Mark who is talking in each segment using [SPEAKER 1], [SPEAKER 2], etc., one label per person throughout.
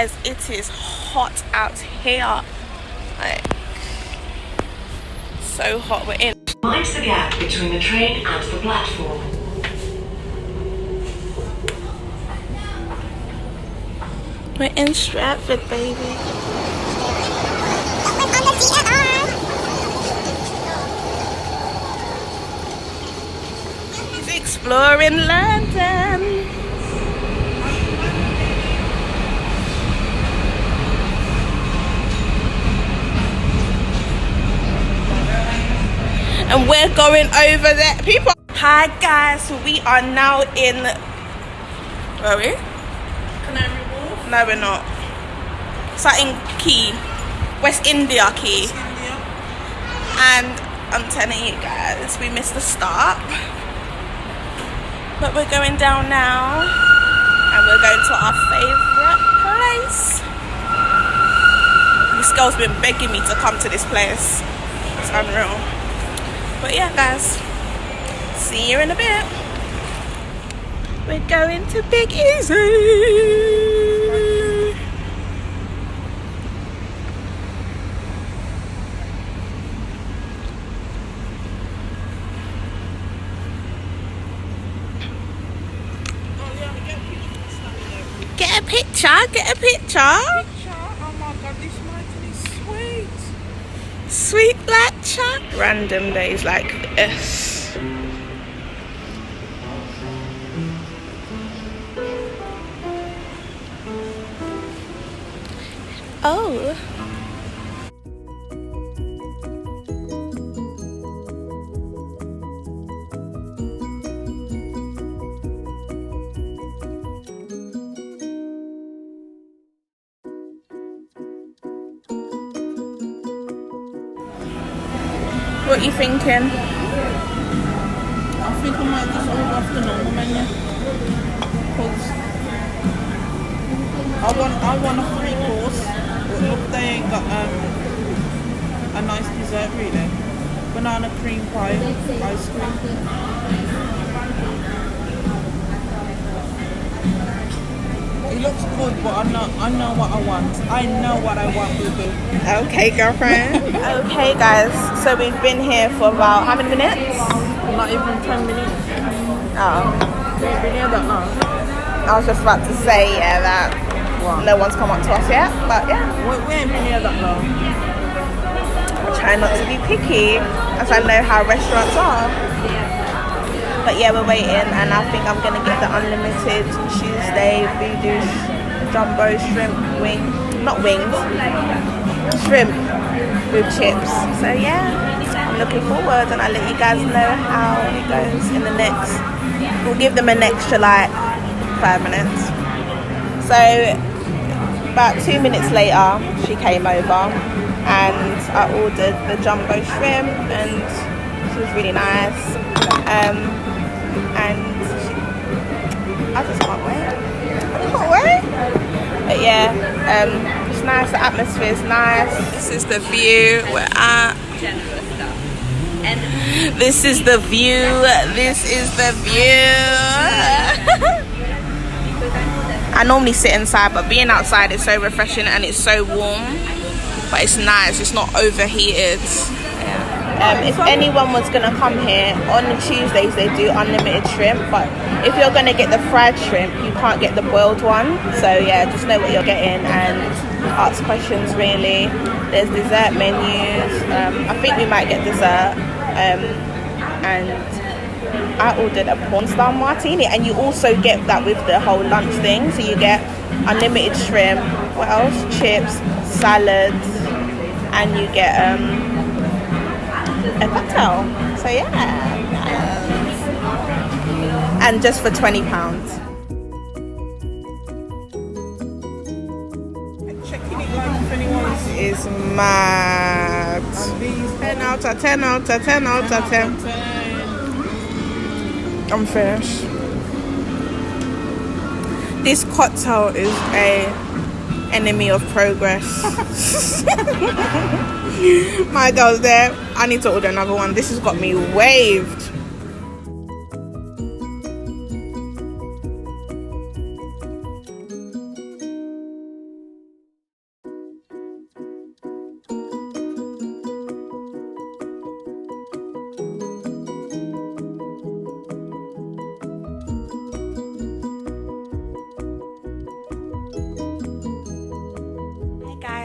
[SPEAKER 1] as it is hot out here. Like, so hot. We're in.
[SPEAKER 2] Mind the gap between the train and the platform.
[SPEAKER 1] We're in Stratford, baby. He's exploring London. And we're going over there. People. Hi guys, so we are now in. Where are we?
[SPEAKER 3] Canary Wharf.
[SPEAKER 1] No, we're not. Something Key, West India Key.
[SPEAKER 3] West India.
[SPEAKER 1] And I'm telling you guys, we missed the stop. But we're going down now, and we're going to our favourite place. This girl's been begging me to come to this place. It's unreal. But yeah, guys, see you in a bit. We're going to Big Easy. Get a picture, get a picture.
[SPEAKER 3] Oh my god, this mountain is sweet.
[SPEAKER 1] Sweet black chuck. Random days like this. Oh. What are you thinking?
[SPEAKER 3] I think I might just order off the normal menu. Because I want a 3-course. But look, they ain't got a nice dessert really. Banana cream pie, ice cream. It looks good, but I know what I want. I know what I want, boo-boo.
[SPEAKER 1] Okay, girlfriend. Okay, guys. So we've been here for about how many minutes?
[SPEAKER 3] Not even 10 minutes.
[SPEAKER 1] Oh,
[SPEAKER 3] We ain't been here that long.
[SPEAKER 1] I was just about to say, yeah, that no one's come up to us yet. But yeah,
[SPEAKER 3] We ain't been here that long.
[SPEAKER 1] I try not to be picky, as I know how restaurants are. But yeah, we're waiting, and I think I'm gonna get the unlimited Tuesday voodoo jumbo shrimp wing, not wings, shrimp with chips. So yeah, I'm looking forward, and I'll let you guys know how it goes in the next. We'll give them an extra like 5 minutes. So about 2 minutes later, she came over, and I ordered the jumbo shrimp, and she was really nice. And I just can't wait. But yeah, it's nice. The atmosphere is nice. This is the view we're at. This is the view. This is the view. I normally sit inside, but being outside is so refreshing, and it's so warm. But it's nice. It's not overheated. If anyone was going to come here, on the Tuesdays they do unlimited shrimp, but if you're going to get the fried shrimp, you can't get the boiled one. So yeah, just know what you're getting and ask questions really. There's dessert menus. I think we might get dessert. And I ordered a porn star martini, and you also get that with the whole lunch thing. So you get unlimited shrimp, what else? Chips, salads, and you get a cocktail. So yeah, and just for £20.
[SPEAKER 3] Checking it like if anyone's
[SPEAKER 1] It's mad. 10 out of 10 out of 10 out of 10. I'm finished. This cocktail is a enemy of progress. My girl's there. I need to order another one. This has got me waved.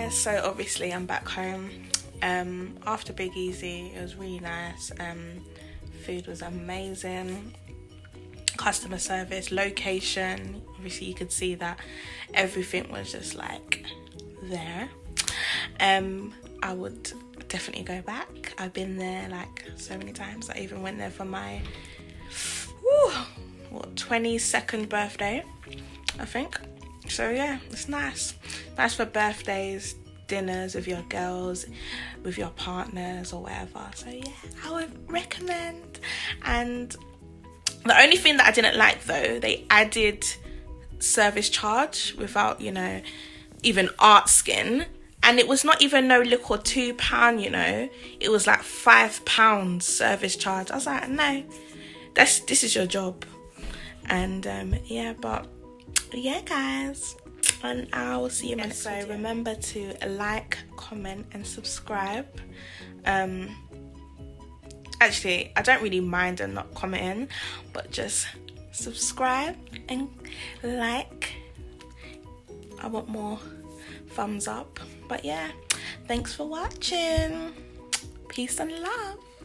[SPEAKER 1] guys, so obviously I'm back home after Big Easy. It was really nice. Food was amazing, customer service, location, obviously you could see that everything was just like there. I would definitely go back. I've been there like so many times. I even went there for my 22nd birthday, I think. So yeah, it's nice for birthdays, dinners with your girls, with your partners or whatever. So yeah, I would recommend. And the only thing that I didn't like though, they added service charge without, you know, even asking. And it was not even no little £2, you know. It was like £5 service charge. I was like, no, this is your job. And yeah, but yeah, guys, and I will see you next time. So remember to like, comment, and subscribe. Actually, I don't really mind and not commenting, but just subscribe and like. I want more thumbs up. But yeah, thanks for watching. Peace and love.